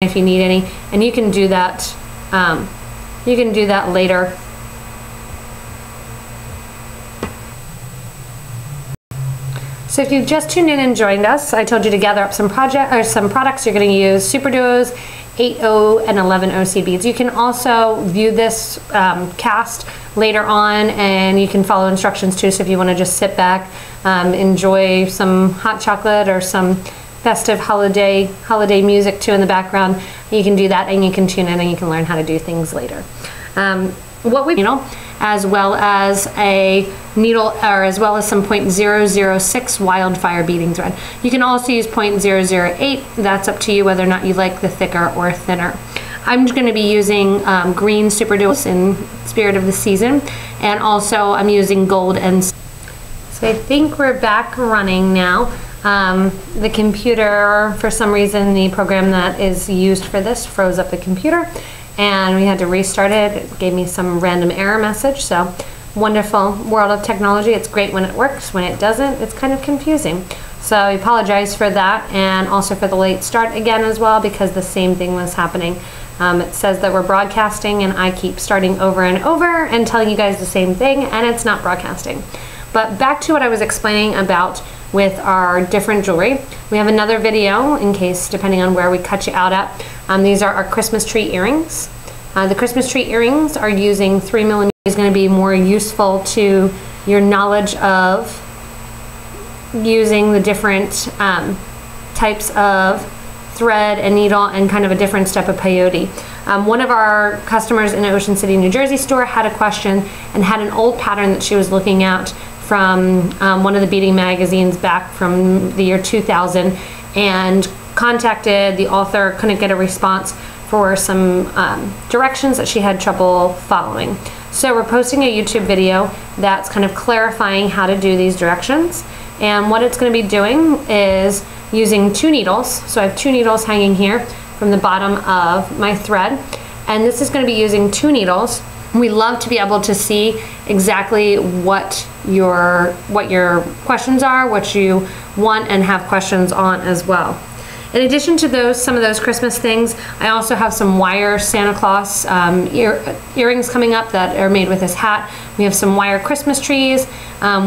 if you need any, and you can do that. You can do that later. So if you've just tuned in and joined us, I told you to gather up some products you're going to use: SuperDuo's 8O and 11O seed beads. You can also view this cast later on, and you can follow instructions too. So if you want to just sit back, enjoy some hot chocolate or some festive holiday music too in the background, you can do that, and you can tune in and you can learn how to do things later. What we as well as a needle, or as well as some 0.006 wildfire beading thread. You can also use 0.008. That's up to you whether or not you like the thicker or thinner. I'm going to be using green SuperDuo in spirit of the season, and also I'm using gold and. So I think we're back running now. The computer, for some reason, the program that is used for this froze up the computer, and we had to restart it. It gave me some random error message. So wonderful world of technology. It's great when it works. When it doesn't, it's kind of confusing. So I apologize for that, and also for the late start again as well, because the same thing was happening. It says that we're broadcasting, and I keep starting over and over and telling you guys the same thing, and it's not broadcasting. But back to what I was explaining about with our different jewelry. We have another video in case, depending on where we cut you out at. These are our Christmas tree earrings. The Christmas tree earrings are using 3mm. Is going to be more useful to your knowledge of using the different types of thread and needle, and kind of a different step of peyote. One of our customers in the Ocean City, New Jersey store had a question and had an old pattern that she was looking at from one of the beading magazines back from the year 2000, and contacted the author, couldn't get a response for some directions that she had trouble following. So we're posting a YouTube video that's kind of clarifying how to do these directions, and what it's going to be doing is using 2 needles. So I have 2 needles hanging here from the bottom of my thread, and this is going to be using 2 needles. We love to be able to see exactly what your questions are, what you want and have questions on as well. In addition to some of those Christmas things, I also have some wire Santa Claus earrings coming up that are made with this hat. We have some wire Christmas trees.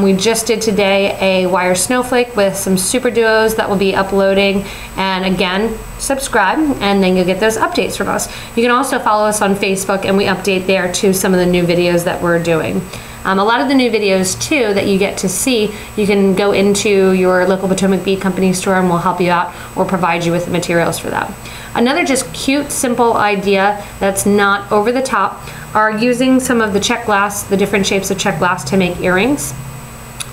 We just did today a wire snowflake with some SuperDuos that will be uploading. And again, subscribe, and then you'll get those updates from us. You can also follow us on Facebook, and we update there too some of the new videos that we're doing. A lot of the new videos too that you get to see, you can go into your local Potomac Bead Company store, and we'll help you out or provide you with the materials for that. Another just cute, simple idea that's not over the top are using some of the check glass, the different shapes of check glass, to make earrings.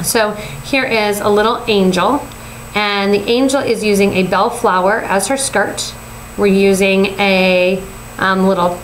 So here is a little angel, and the angel is using a bell flower as her skirt. We're using a little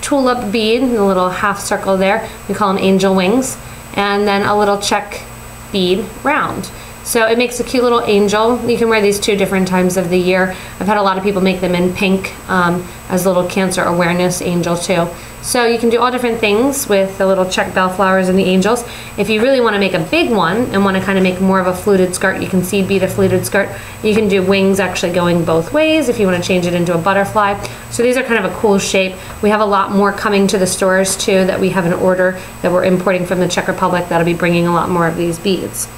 tulip bead, a little half circle there. We call them angel wings, and then a little check bead round. So it makes a cute little angel. You can wear these 2 different times of the year. I've had a lot of people make them in pink as a little cancer awareness angel too. So you can do all different things with the little check bell flowers and the angels. If you really want to make a big one and want to kind of make more of a fluted skirt, you can seed bead a fluted skirt. You can do wings actually going both ways if you want to change it into a butterfly. So these are kind of a cool shape. We have a lot more coming to the stores too that we have an order that we're importing from the Czech Republic that'll be bringing a lot more of these beads.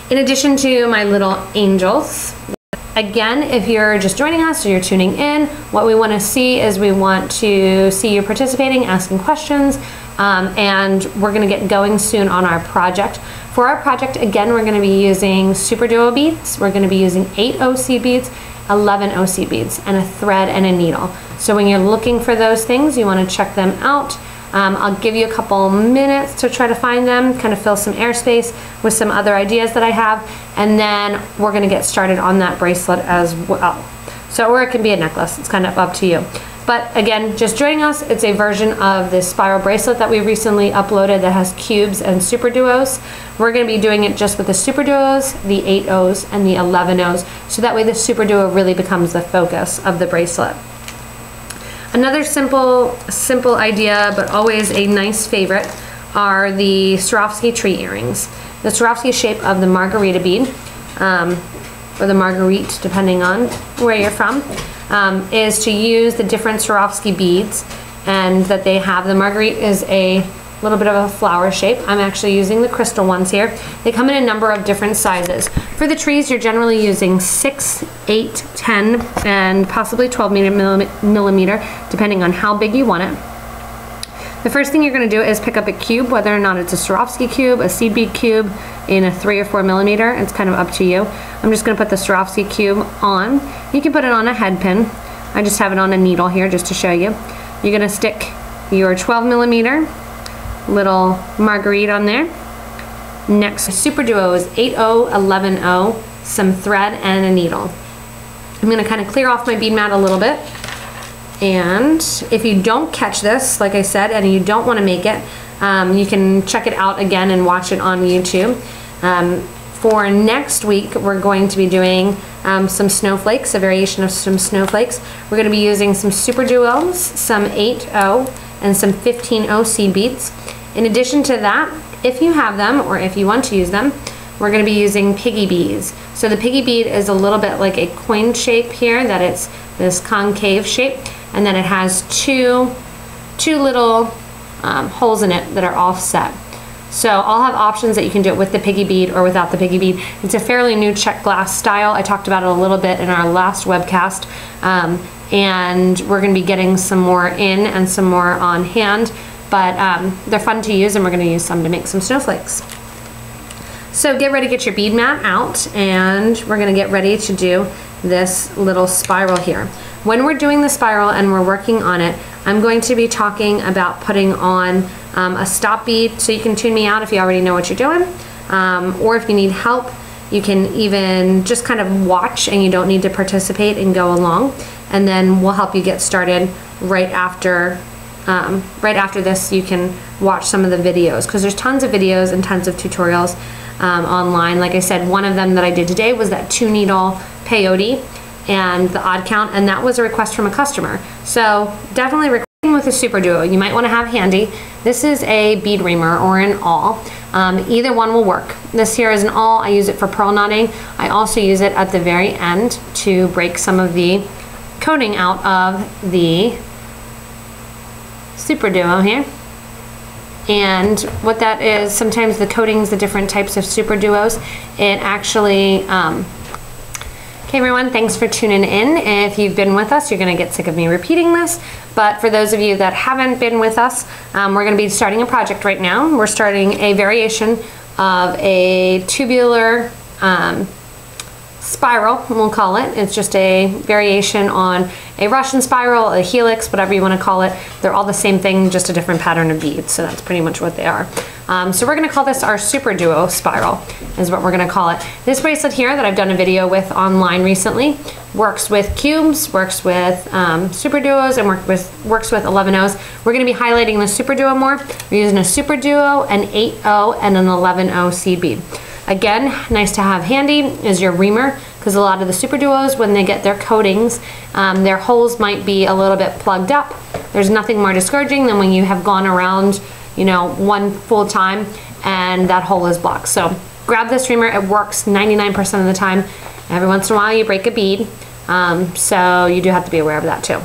In addition to my little angels, again, if you're just joining us or you're tuning in, what we want to see is we want to see you participating, asking questions, and we're going to get going soon on our project. For our project, again, we're going to be using SuperDuo beads. We're going to be using 8O seed beads, 11O seed beads, and a thread and a needle. So when you're looking for those things, you want to check them out. I'll give you a couple minutes to try to find them, kind of fill some airspace with some other ideas that I have, and then we're going to get started on that bracelet as well. So, or it can be a necklace, it's kind of up to you. But again, just joining us, it's a version of this spiral bracelet that we recently uploaded that has cubes and SuperDuos. We're going to be doing it just with the SuperDuos, the 8Os, and the 11Os, so that way the SuperDuo really becomes the focus of the bracelet. Another simple idea, but always a nice favorite, are the Swarovski tree earrings. The Swarovski shape of the margarita bead. or the Marguerite, depending on where you're from, is to use the different Swarovski beads, and that they have. The Marguerite is a little bit of a flower shape. I'm actually using the crystal ones here. They come in a number of different sizes. For the trees, you're generally using 6, 8, 10, and possibly 12 millimeter, depending on how big you want it. The first thing you're going to do is pick up a cube, whether or not it's a Swarovski cube, a seed bead cube, in a 3 or 4 millimeter. It's kind of up to you. I'm just going to put the Swarovski cube on. You can put it on a head pin. I just have it on a needle here just to show you. You're going to stick your 12 millimeter little Marguerite on there. Next, SuperDuo is 8011O, some thread and a needle. I'm going to kind of clear off my bead mat a little bit. And if you don't catch this, like I said, and you don't want to make it, you can check it out again and watch it on YouTube. For next week, we're going to be doing some snowflakes, a variation of some snowflakes. We're going to be using some SuperDuos, some 8O, and some 15O seed beads. In addition to that, if you have them, or if you want to use them, we're going to be using piggy beads. So the piggy bead is a little bit like a coin shape here, that it's this concave shape, and then it has two little holes in it that are offset. So I'll have options that you can do it with the piggy bead or without the piggy bead. It's a fairly new check glass style. I talked about it a little bit in our last webcast, and we're going to be getting some more in and some more on hand, but they're fun to use, and we're going to use some to make some snowflakes. So get ready to get your bead mat out, and we're going to get ready to do this little spiral here. When we're doing the spiral and we're working on it, I'm going to be talking about putting on a stop bead, so you can tune me out if you already know what you're doing, or if you need help, you can even just kind of watch, and you don't need to participate and go along, and then we'll help you get started right after this. You can watch some of the videos, because there's tons of videos and tons of tutorials online. Like I said, one of them that I did today was that 2-needle peyote and the odd count, and that was a request from a customer. So definitely recording with a SuperDuo, you might want to have handy. This is a bead reamer or an awl. Either one will work. This here is an awl. I use it for pearl knotting. I also use it at the very end to break some of the coating out of the SuperDuo here. And what that is, sometimes the coatings, the different types of SuperDuos, it actually, okay everyone, thanks for tuning in. If you've been with us, you're gonna get sick of me repeating this, but for those of you that haven't been with us, we're gonna be starting a project right now. We're starting a variation of a tubular spiral, we'll call it. It's just a variation on a Russian spiral, a helix, whatever you want to call it. They're all the same thing, just a different pattern of beads, so that's pretty much what they are. So we're going to call this our SuperDuo spiral, is what we're going to call it. This bracelet here that I've done a video with online recently works with cubes, works with SuperDuos, and works with 11Os. We're going to be highlighting the SuperDuo more. We're using a SuperDuo, an 8O, and an 11O seed bead. Again, nice to have handy is your reamer, because a lot of the SuperDuos, when they get their coatings, their holes might be a little bit plugged up. There's nothing more discouraging than when you have gone around, you know, one full time and that hole is blocked. So grab this reamer. It works 99% of the time. Every once in a while you break a bead, so you do have to be aware of that too.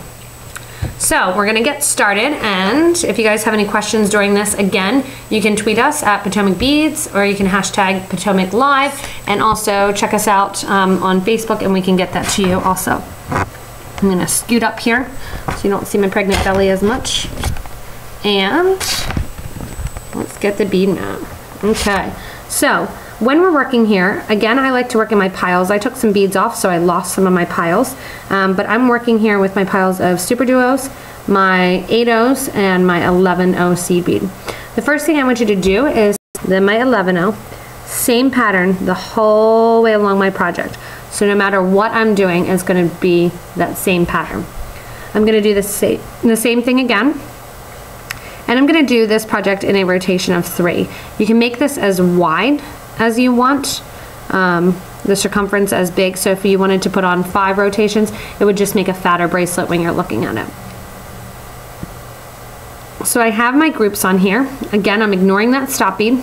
So we're gonna get started, and if you guys have any questions during this, again, you can tweet us at Potomac Beads, or you can hashtag Potomac Live, and also check us out on Facebook, and we can get that to you also. I'm gonna scoot up here so you don't see my pregnant belly as much. And let's get the bead mat. Okay, so when we're working here, again, I like to work in my piles. I took some beads off, so I lost some of my piles. But I'm working here with my piles of SuperDuos, my 8Os, and my 11O seed bead. The first thing I want you to do is then my 11O, same pattern the whole way along my project. So no matter what I'm doing, it's going to be that same pattern. I'm going to do the same thing again. And I'm going to do this project in a rotation of 3. You can make this as wide as you want, the circumference as big, so if you wanted to put on 5 rotations, it would just make a fatter bracelet when you're looking at it. So I have my groups on here. Again, I'm ignoring that stop bead.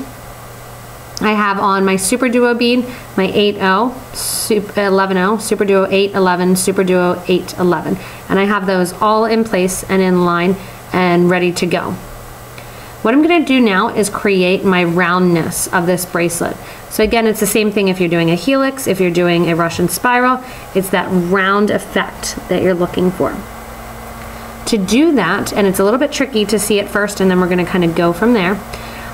I have on my SuperDuo bead, my 8-0, 11-0, SuperDuo 8-11, SuperDuo 8-11. And I have those all in place and in line and ready to go. What I'm gonna do now is create my roundness of this bracelet. So again, it's the same thing if you're doing a helix, if you're doing a Russian spiral, it's that round effect that you're looking for. To do that, and it's a little bit tricky to see it first and then we're gonna kind of go from there,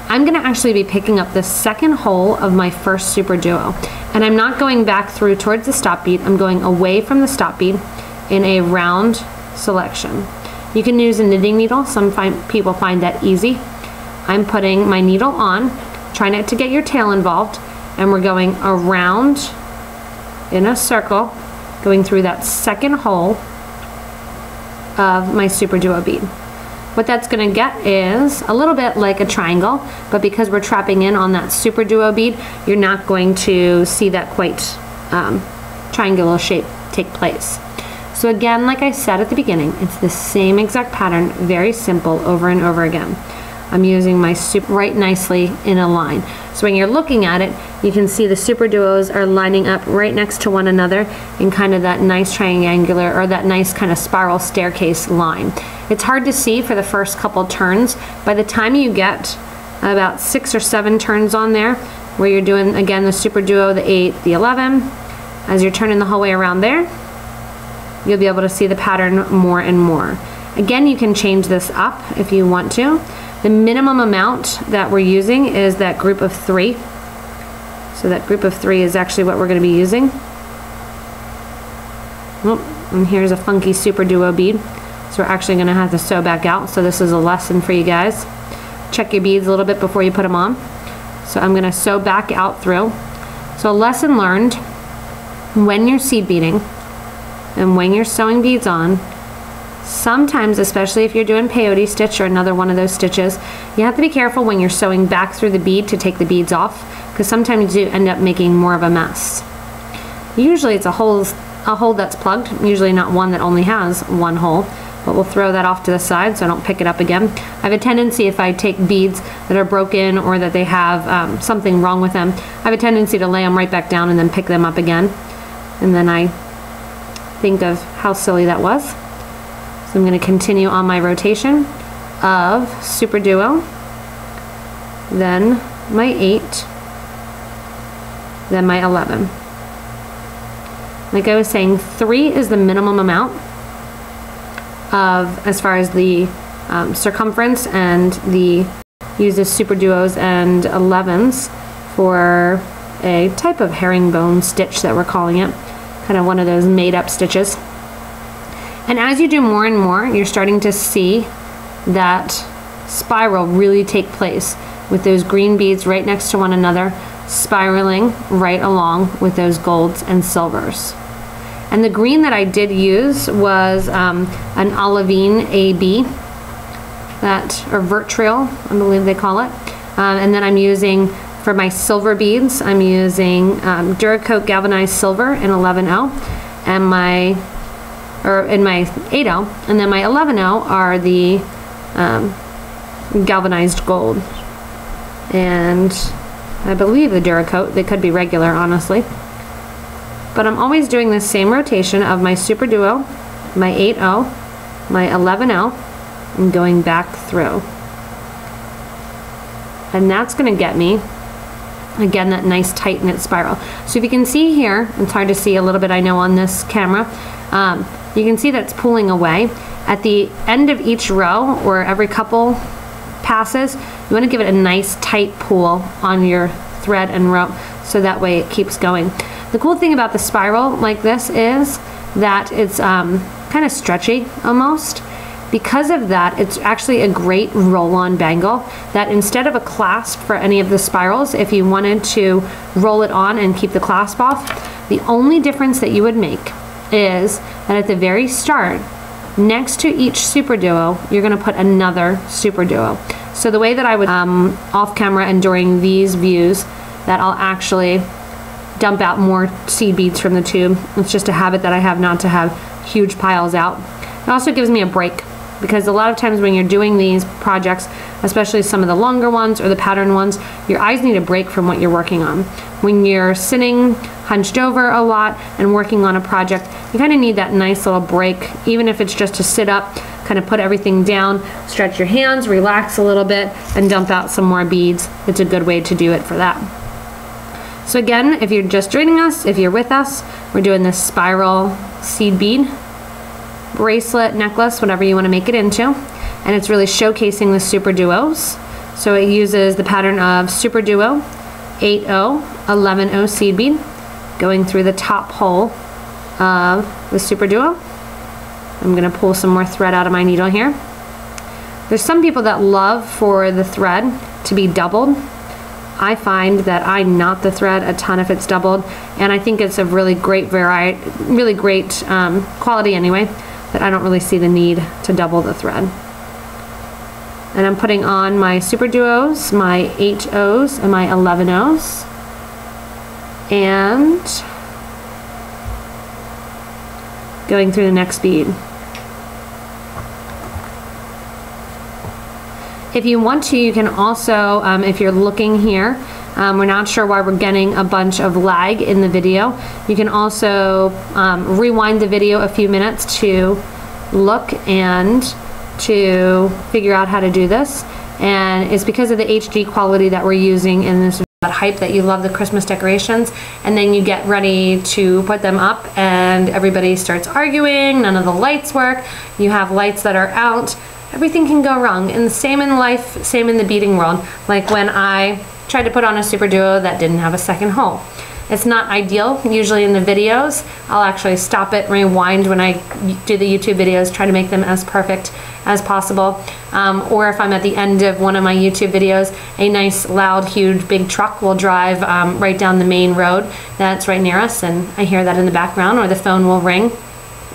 I'm gonna actually be picking up the second hole of my first SuperDuo. And I'm not going back through towards the stop bead, I'm going away from the stop bead in a round selection. You can use a knitting needle, some people find that easy. I'm putting my needle on, try not to get your tail involved, and we're going around in a circle, going through that second hole of my SuperDuo bead. What that's gonna get is a little bit like a triangle, but because we're trapping in on that SuperDuo bead, you're not going to see that quite triangular shape take place. So again, like I said at the beginning, it's the same exact pattern, very simple, over and over again. I'm using my super right nicely in a line. So when you're looking at it, you can see the SuperDuos are lining up right next to one another in kind of that nice triangular, or that nice kind of spiral staircase line. It's hard to see for the first couple turns. By the time you get about 6 or 7 turns on there, where you're doing, again, the SuperDuo, the 8, the 11, as you're turning the whole way around there, you'll be able to see the pattern more and more. Again, you can change this up if you want to. The minimum amount that we're using is that group of 3. So that group of 3 is actually what we're going to be using. Oh, and here's a funky SuperDuo bead. So we're actually going to have to sew back out. So this is a lesson for you guys. Check your beads a little bit before you put them on. So I'm going to sew back out through. So a lesson learned, when you're seed beading and when you're sewing beads on, sometimes, especially if you're doing peyote stitch or another one of those stitches, you have to be careful when you're sewing back through the bead to take the beads off, because sometimes you end up making more of a mess. Usually it's a hole that's plugged, usually not one that only has one hole, but we'll throw that off to the side so I don't pick it up again. I have a tendency, if I take beads that are broken or that they have something wrong with them, I have a tendency to lay them right back down and then pick them up again. And then I think of how silly that was. So I'm going to continue on my rotation of SuperDuo, then my 8, then my 11. Like I was saying, 3 is the minimum amount of, as far as the circumference, and the uses SuperDuos and 11s for a type of herringbone stitch that we're calling it, kind of one of those made-up stitches. And as you do more and more, you're starting to see that spiral really take place with those green beads right next to one another, spiraling right along with those golds and silvers. And the green that I did use was an olivine AB, or vitriol, I believe they call it. And then I'm using, for my silver beads, I'm using Duracoat galvanized silver in 11-0, and in my 8-0, and then my 11-0 are the galvanized gold. And I believe the Duracoat, they could be regular, honestly. But I'm always doing the same rotation of my SuperDuo, my 8-0, my 11-0, and going back through. And that's going to get me, again, that nice tight knit spiral. So if you can see here, it's hard to see a little bit, I know, on this camera, you can see that it's pulling away. At the end of each row, or every couple passes, you want to give it a nice tight pull on your thread and rope, so that way it keeps going. The cool thing about the spiral like this is that it's kind of stretchy almost. Because of that, it's actually a great roll-on bangle that, instead of a clasp for any of the spirals, if you wanted to roll it on and keep the clasp off, the only difference that you would make is that at the very start, next to each SuperDuo, you're going to put another SuperDuo. So the way that I would, off camera and during these views, that I'll actually dump out more seed beads from the tube. It's just a habit that I have, not to have huge piles out. It also gives me a break because a lot of times when you're doing these projects, especially some of the longer ones or the pattern ones, your eyes need a break from what you're working on. When you're sitting hunched over a lot and working on a project, you kind of need that nice little break, even if it's just to sit up, kind of put everything down, stretch your hands, relax a little bit, and dump out some more beads. It's a good way to do it for that. So again, if you're just joining us, if you're with us, we're doing this spiral seed bead bracelet, necklace, whatever you want to make it into, and it's really showcasing the SuperDuos. So it uses the pattern of SuperDuo 8O 11O seed bead going through the top hole of the SuperDuo. I'm going to pull some more thread out of my needle here. There's some people that love for the thread to be doubled. I find that I knot the thread a ton if it's doubled, and I think it's a really great variety, really great quality anyway, that I don't really see the need to double the thread. And I'm putting on my SuperDuos, my 8Os, and my 11Os. And going through the next bead. If you want to, you can also, if you're looking here, we're not sure why we're getting a bunch of lag in the video. You can also rewind the video a few minutes to look and to figure out how to do this. And it's because of the HD quality that we're using in this that hype that you love the Christmas decorations, and then you get ready to put them up and everybody starts arguing, none of the lights work, you have lights that are out, everything can go wrong. And the same in life, same in the beading world. Like when I tried to put on a SuperDuo that didn't have a second hole. It's not ideal. Usually in the videos, I'll actually stop it, rewind when I do the YouTube videos, try to make them as perfect as possible. Or if I'm at the end of one of my YouTube videos, a nice, loud, huge, big truck will drive right down the main road that's right near us, and I hear that in the background, or the phone will ring,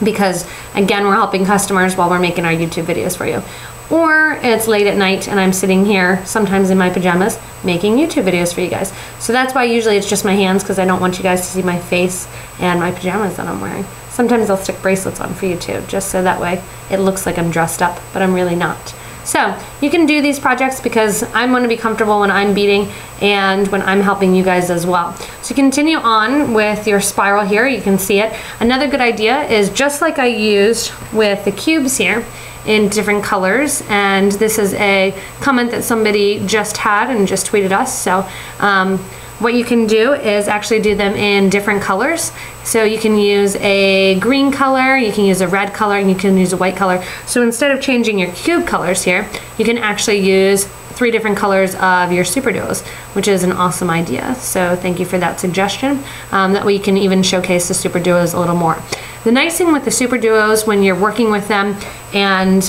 because again, we're helping customers while we're making our YouTube videos for you. Or it's late at night and I'm sitting here, sometimes in my pajamas, making YouTube videos for you guys. So that's why usually it's just my hands, because I don't want you guys to see my face and my pajamas that I'm wearing. Sometimes I'll stick bracelets on for you too, just so that way it looks like I'm dressed up, but I'm really not. So you can do these projects because I'm going to be comfortable when I'm beading and when I'm helping you guys as well. So continue on with your spiral here, you can see it. Another good idea is, just like I used with the cubes here, in different colors, and this is a comment that somebody just had and just tweeted us. So what you can do is actually do them in different colors. So you can use a green color, you can use a red color, and you can use a white color. So instead of changing your cube colors here, you can actually use 3 different colors of your SuperDuos, which is an awesome idea. So thank you for that suggestion. That way you can even showcase the SuperDuos a little more. The nice thing with the SuperDuos, when you're working with them and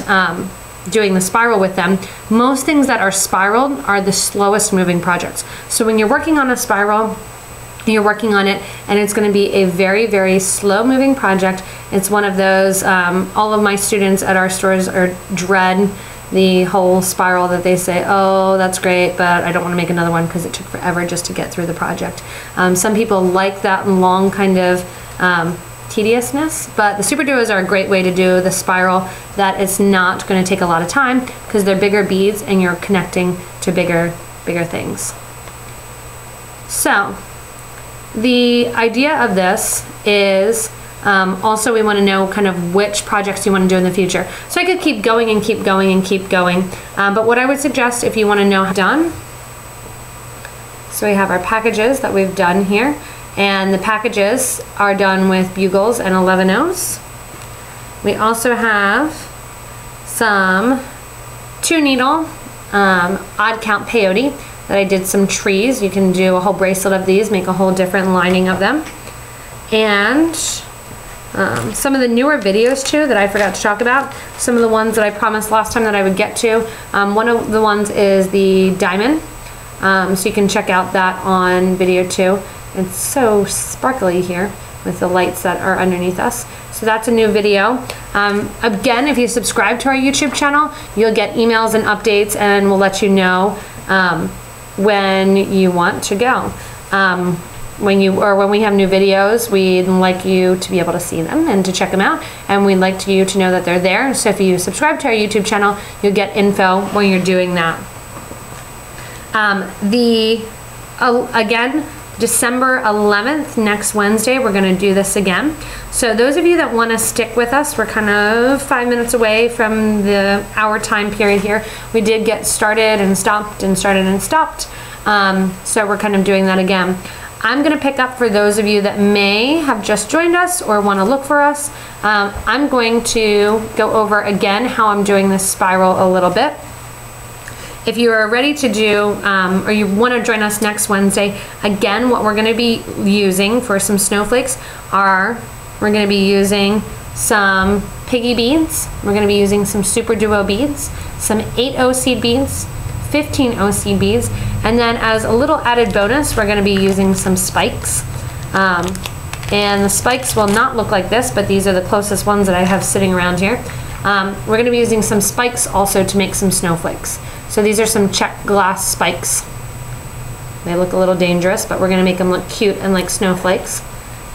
doing the spiral with them, most things that are spiraled are the slowest moving projects. So when you're working on a spiral, you're working on it and it's going to be a very, very slow moving project. It's one of those, all of my students at our stores dread the whole spiral, that they say, oh, that's great, but I don't want to make another one because it took forever just to get through the project. Some people like that long kind of tediousness, but the SuperDuos are a great way to do the spiral that it's not going to take a lot of time, because they're bigger beads and you're connecting to bigger things. So the idea of this is also we want to know kind of which projects you want to do in the future. So I could keep going and keep going and keep going, but what I would suggest, if you want to know how done, so we have our packages that we've done here, and the packages are done with bugles and 11Os. We also have some 2 needle odd count peyote that I did some trees. You can do a whole bracelet of these, make a whole different lining of them. And some of the newer videos too that I forgot to talk about, some of the ones that I promised last time that I would get to. One of the ones is the diamond, so you can check out that on video 2. It's so sparkly here with the lights that are underneath us. So that's a new video. Again, if you subscribe to our YouTube channel, you'll get emails and updates, and we'll let you know when you want to go. when we have new videos, we'd like you to be able to see them and to check them out, and we'd like you to know that they're there. So if you subscribe to our YouTube channel, you'll get info when you're doing that. Again, December 11th, next Wednesday, we're going to do this again. So those of you that want to stick with us, we're kind of 5 minutes away from the hour time period here. We did get started and stopped and started and stopped. So we're kind of doing that again. I'm going to pick up for those of you that may have just joined us or want to look for us. I'm going to go over again how I'm doing this spiral a little bit. If you are ready to do, or you want to join us next Wednesday, again, what we're going to be using for some snowflakes are, we're going to be using some piggy beads, we're going to be using some SuperDuo beads, some 8O seed beads, 15O seed beads, and then as a little added bonus, we're going to be using some spikes. And the spikes will not look like this, but these are the closest ones that I have sitting around here. We're going to be using some spikes also to make some snowflakes. So these are some check glass spikes. They look a little dangerous, but we're going to make them look cute and like snowflakes.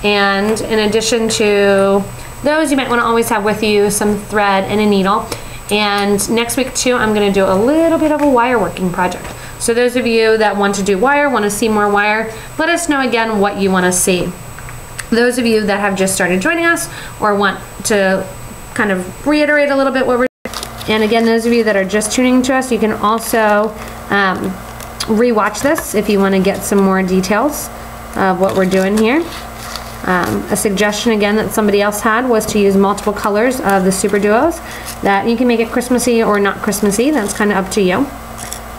And in addition to those, you might want to always have with you some thread and a needle. And next week too, I'm going to do a little bit of a wire working project. So those of you that want to do wire, want to see more wire, let us know again what you want to see. Those of you that have just started joining us or want to kind of reiterate a little bit what we're doing. And again, those of you that are just tuning to us, you can also rewatch this if you want to get some more details of what we're doing here. A suggestion again that somebody else had was to use multiple colors of the SuperDuos. That you can make it Christmassy or not Christmassy, that's kind of up to you.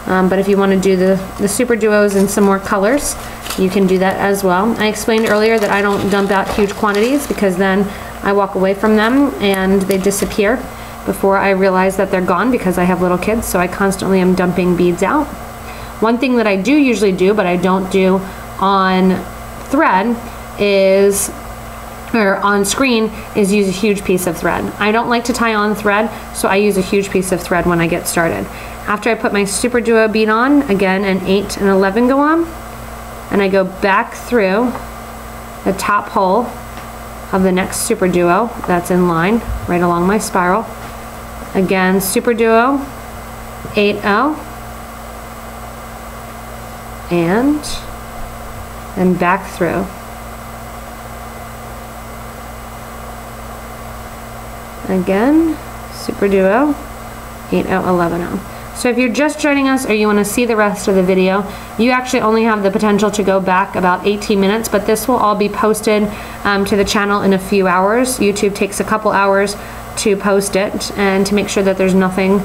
But if you want to do the SuperDuos in some more colors, you can do that as well. I explained earlier that I don't dump out huge quantities because then I walk away from them and they disappear before I realize that they're gone because I have little kids, so I constantly am dumping beads out. One thing that I do usually do, but I don't do on thread is, or on screen, is use a huge piece of thread. I don't like to tie on thread, so I use a huge piece of thread when I get started. After I put my SuperDuo bead on, again, an 8 and 11 go on, and I go back through the top hole of the next SuperDuo that's in line right along my spiral. Again, SuperDuo, 8O, and then back through. Again, SuperDuo, 8O, 11O. So if you're just joining us or you want to see the rest of the video, you actually only have the potential to go back about 18 minutes, but this will all be posted to the channel in a few hours. YouTube takes a couple hours to post it and to make sure that there's nothing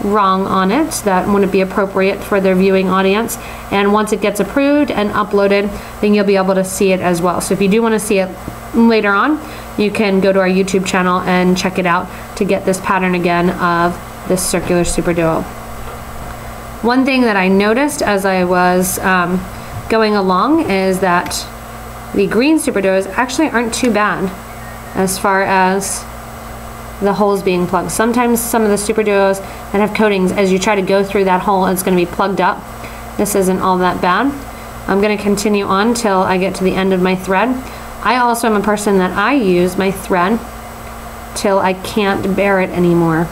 wrong on it that wouldn't be appropriate for their viewing audience. And once it gets approved and uploaded, then you'll be able to see it as well. So if you do want to see it later on, you can go to our YouTube channel and check it out to get this pattern again of this circular SuperDuo. One thing that I noticed as I was going along is that the green SuperDuos actually aren't too bad as far as the holes being plugged. Sometimes some of the SuperDuos that have coatings, as you try to go through that hole, it's going to be plugged up. This isn't all that bad. I'm going to continue on till I get to the end of my thread. I also am a person that I use my thread till I can't bear it anymore,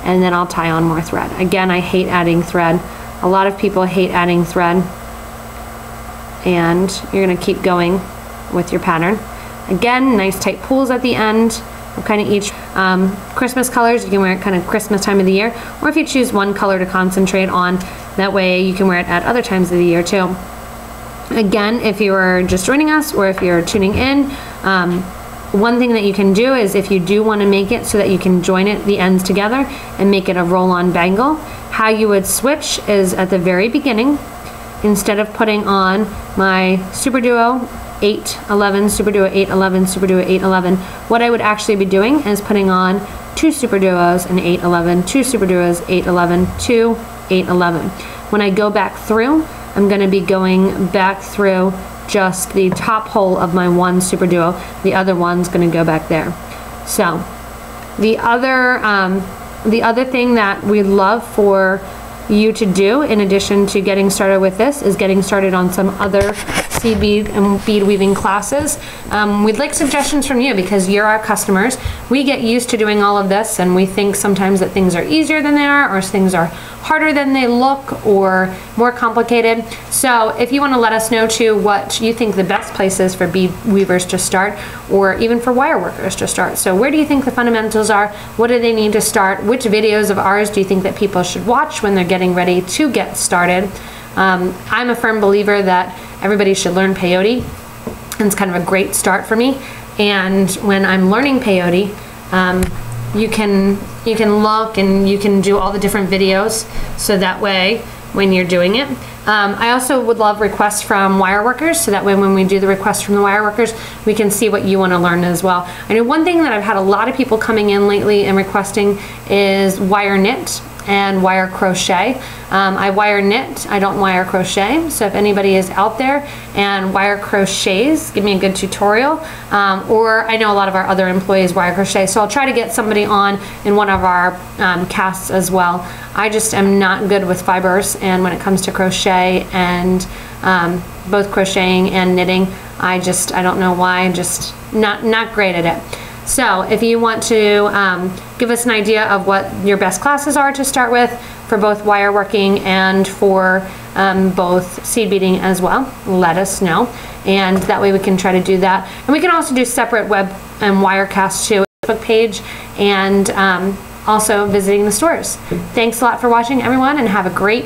and then I'll tie on more thread. Again, I hate adding thread. A lot of people hate adding thread, and you're going to keep going with your pattern. Again, nice tight pulls at the end. Kind of each Christmas colors, you can wear it kind of Christmas time of the year, or if you choose one color to concentrate on, that way you can wear it at other times of the year too. Again, if you are just joining us or if you're tuning in, one thing that you can do is if you do want to make it so that you can join it, the ends together, and make it a roll-on bangle, how you would switch is at the very beginning, instead of putting on my SuperDuo 811, SuperDuo 811, SuperDuo 811, what I would actually be doing is putting on 2 SuperDuos and 811, 2 SuperDuos, 811, 2, 811. When I go back through, I'm going to be going back through just the top hole of my one SuperDuo. The other one's going to go back there. So the other thing that we love for you to do in addition to getting started with this is getting started on some other seed bead and bead weaving classes. We'd like suggestions from you because you're our customers. We get used to doing all of this and we think sometimes that things are easier than they are, or things are harder than they look, or more complicated. So if you want to let us know too what you think the best place is for bead weavers to start, or even for wire workers to start. So where do you think the fundamentals are? What do they need to start? Which videos of ours do you think that people should watch when they're getting ready to get started? I'm a firm believer that everybody should learn peyote, and it's kind of a great start for me. And when I'm learning peyote, you can look and you can do all the different videos, so that way when you're doing it. I also would love requests from wire workers, so that way when we do the requests from the wire workers, we can see what you want to learn as well. I know one thing that I've had a lot of people coming in lately and requesting is wire knit and wire crochet. I wire knit, I don't wire crochet, so if anybody is out there and wire crochets, give me a good tutorial. Or I know a lot of our other employees wire crochet, so I'll try to get somebody on in one of our casts as well. I just am not good with fibers, and when it comes to crochet and both crocheting and knitting, I don't know why, I'm just not great at it. So if you want to give us an idea of what your best classes are to start with for both wire working and for both seed beading as well, let us know. And that way we can try to do that. And we can also do separate web and wire casts too, Facebook page, and also visiting the stores. Thanks a lot for watching, everyone, and have a great